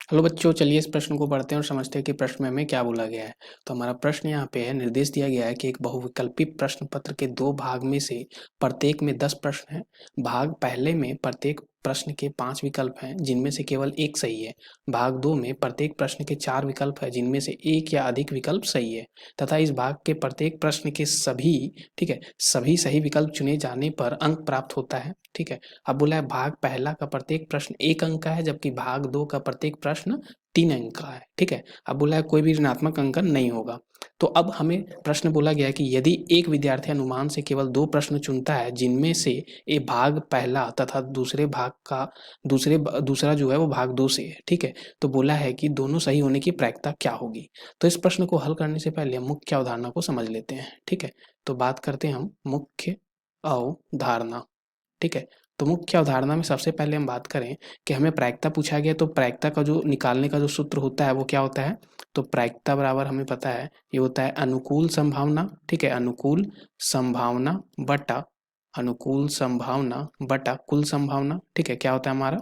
Hello बच्चों, चलिए इस प्रश्न को पढ़ते हैं और समझते हैं कि प्रश्न में हमें क्या बोला गया है। तो हमारा प्रश्न यहाँ पे है, निर्देश दिया गया है कि एक बहुविकल्पी प्रश्न पत्र के 2 भाग में से प्रत्येक में 10 प्रश्न हैं। भाग पहले में प्रत्येक प्रश्न के 5 विकल्प हैं, जिनमें से केवल 1 सही है। भाग 2 में प्रत्येक प्रश्न के 4 विकल्प हैं, जिनमें से 1 या अधिक विकल्प सही है, तथा इस भाग के प्रत्येक प्रश्न के सभी, ठीक है, सभी सही विकल्प चुने जाने पर अंक प्राप्त होता है। ठीक है। अब बोला है भाग पहला का प्रत्येक प्रश्न 1 अंक का है, जबकि भाग 2 का प्रत्येक प्रश्न 3 अंक का है। ठीक है। अब बोला है कोई भी ऋणात्मक अंकन नहीं होगा। तो अब हमें प्रश्न बोला गया है कि यदि एक विद्यार्थी अनुमान से केवल 2 प्रश्न चुनता है, जिनमें से एक भाग पहला तथा दूसरे भाग का दूसरा जो है वो भाग 2 से है। ठीक है। तो बोला है कि दोनों सही होने की प्रायिकता क्या होगी। तो इस प्रश्न को हल करने से पहले हम मुख्य अवधारणा को समझ लेते हैं। ठीक है। तो बात करते हैं हम मुख्य अवधारणा। ठीक है। तो मुख्य अवधारणा में सबसे पहले हम बात करें कि हमें प्रायिकता पूछा गया, तो प्रायिकता का जो निकालने का जो सूत्र होता है वो क्या होता है। तो प्रायिकता बराबर हमें पता है ये होता है अनुकूल संभावना। ठीक है। अनुकूल संभावना बटा कुल संभावना। ठीक है। क्या होता है हमारा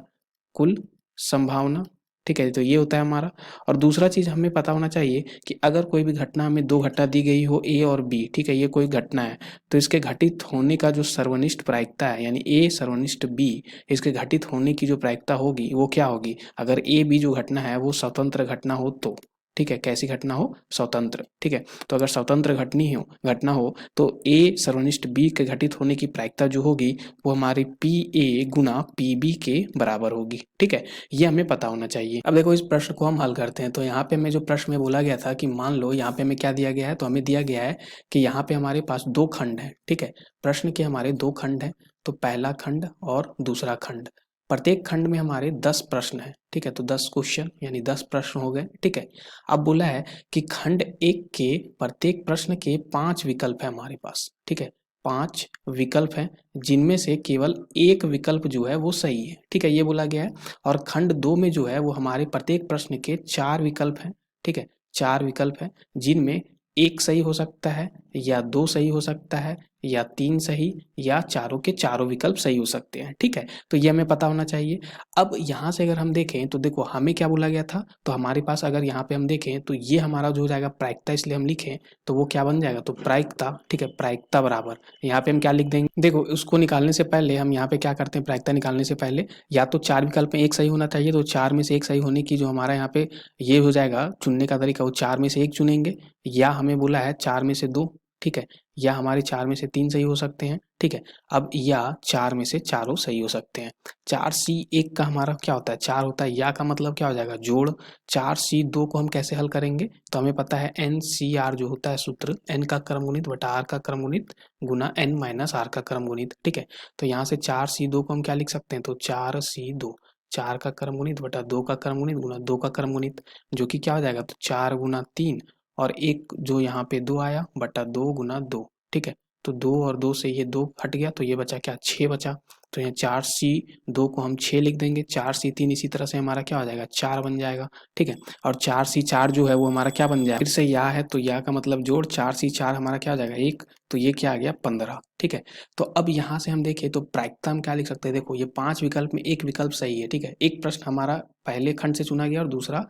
कुल संभावना। ठीक है। तो ये होता है हमारा। और दूसरा चीज़ हमें पता होना चाहिए कि अगर कोई भी घटना हमें 2 घटना दी गई हो, ए और बी। ठीक है। ये कोई घटना है, तो इसके घटित होने का जो सर्वनिष्ठ प्रायिकता है, यानी ए सर्वनिष्ठ बी, इसके घटित होने की जो प्रायिकता होगी वो क्या होगी। अगर ए बी जो घटना है वो स्वतंत्र घटना हो तो। ठीक है। कैसी घटना हो, स्वतंत्र। ठीक है। तो अगर स्वतंत्र घटना हो तो ए सर्वनिष्ठ बी के घटित होने की प्रायिकता जो होगी वो हमारी पी ए गुना पी बी के बराबर होगी। ठीक है। ये हमें पता होना चाहिए। अब देखो इस प्रश्न को हम हल करते हैं। तो यहाँ पे हमें जो प्रश्न में बोला गया था कि मान लो यहाँ पे हमें क्या दिया गया है, तो हमें दिया गया है कि यहाँ पे हमारे पास 2 खंड हैं। ठीक है। प्रश्न के हमारे 2 खंड हैं, तो पहला खंड और दूसरा खंड। प्रत्येक खंड में हमारे 10 प्रश्न हैं। ठीक है। तो 10 क्वेश्चन यानी 10 प्रश्न हो गए। ठीक है। अब बोला है कि खंड 1 के प्रत्येक प्रश्न के 5 विकल्प हैं हमारे पास। ठीक है। 5 विकल्प हैं, जिनमें से केवल 1 विकल्प जो है वो सही है। ठीक है। ये बोला गया है। और खंड 2 में जो है वो हमारे प्रत्येक प्रश्न के 4 विकल्प हैं। ठीक है। 4 विकल्प हैं, जिनमें 1 सही हो सकता है, या 2 सही हो सकता है, या 3 सही, या चारों के चारों विकल्प सही हो सकते हैं। ठीक है। तो ये हमें पता होना चाहिए। अब यहाँ से अगर हम देखें तो देखो हमें क्या बोला गया था, तो हमारे पास अगर यहाँ पे हम देखें तो ये हमारा जो हो जाएगा प्रायिकता, इसलिए हम लिखें तो वो क्या बन जाएगा, तो प्रायिकता। ठीक है। प्रायिकता बराबर यहाँ पे हम क्या लिख देंगे, देखो उसको निकालने से पहले हम यहाँ पे क्या करते हैं, प्रायिकता निकालने से पहले या तो 4 विकल्प में 1 सही होना चाहिए, तो 4 में से 1 सही होने की जो हमारा यहाँ पे ये हो जाएगा चुनने का तरीका, वो 4 में से 1 चुनेंगे। या हमें बोला है 4 में से 2। ठीक है। या हमारे 4 में से 3 सही हो सकते हैं। ठीक है। अब या 4 में से चारों सही हो सकते हैं। 4C1 का हमारा क्या होता है, 4 होता है। या का मतलब क्या हो जाएगा, जोड़। 4C2 को हम कैसे हल करेंगे, तो हमें पता है NCR जो होता है सूत्र, n का क्रम गुणित बटा r का क्रम गुणित गुना n माइनस r का क्रम गुणित। ठीक है। तो यहाँ से 4C2 को हम क्या लिख सकते हैं, तो 4C2, 4 का क्रम गुणित बटा 2 का क्रम गुणित गुना 2 का क्रम गुणित, जो कि क्या हो जाएगा, तो 4 गुना 3 और एक जो यहाँ पे 2 आया बटा 2 गुना 2। ठीक है। तो 2 और 2 से ये 2 हट गया, तो ये बचा क्या, 6 बचा। तो यहाँ 4C2 को हम 6 लिख देंगे। 4C3 इसी तरह से हमारा क्या हो जाएगा, 4 बन जाएगा। ठीक है। और 4C4 जो है वो हमारा क्या बन जाएगा, फिर से या है तो या का मतलब जोड़। 4C4 हमारा क्या हो जाएगा, 1, तो ये क्या आ गया, 15। ठीक है। तो अब यहाँ से हम देखें तो प्रायिकता हम क्या लिख सकते हैं, देखो ये 5 विकल्प में 1 विकल्प सही है। ठीक है। एक प्रश्न हमारा पहले खंड से चुना गया और दूसरा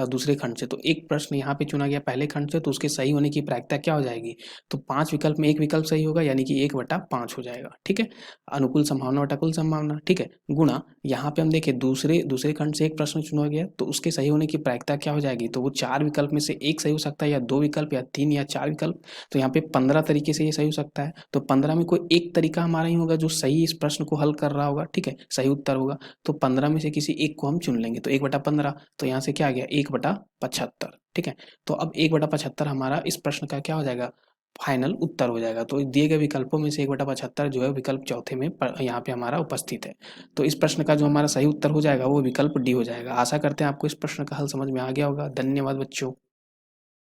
दूसरे खंड से। तो एक प्रश्न यहाँ पे चुना गया पहले खंड से, तो उसके सही होने की प्रायिकता क्या हो जाएगी, तो 5 विकल्प में 1 विकल्प सही होगा, यानी कि 1/5 हो जाएगा। ठीक है। अनुकूल संभावना बटा कुल संभावना। ठीक है। गुणा यहाँ पे हम देखें दूसरे खंड से एक प्रश्न चुना गया, तो उसके सही होने की प्रायिकता क्या हो जाएगी, तो वो 4 विकल्प में से 1 सही हो सकता है, या 2 विकल्प, या 3, या 4 विकल्प। तो यहाँ पे 15 तरीके से ये सही हो सकता है। तो 15 में कोई एक तरीका हमारा ही होगा जो सही इस प्रश्न को हल कर रहा होगा। ठीक है। सही उत्तर होगा। तो 15 में से किसी एक को हम चुन लेंगे, तो 1/15। तो यहाँ से क्या आ गया, 1/75। ठीक है। तो अब 1/75 हमारा इस प्रश्न का क्या हो जाएगा, फाइनल उत्तर हो जाएगा। तो दिए गए विकल्पों में से 1/75 जो है विकल्प चौथे में यहाँ पे हमारा उपस्थित है। तो इस प्रश्न का जो हमारा सही उत्तर हो जाएगा वो विकल्प डी हो जाएगा। आशा करते हैं आपको इस प्रश्न का हल समझ में आ गया होगा। धन्यवाद बच्चों।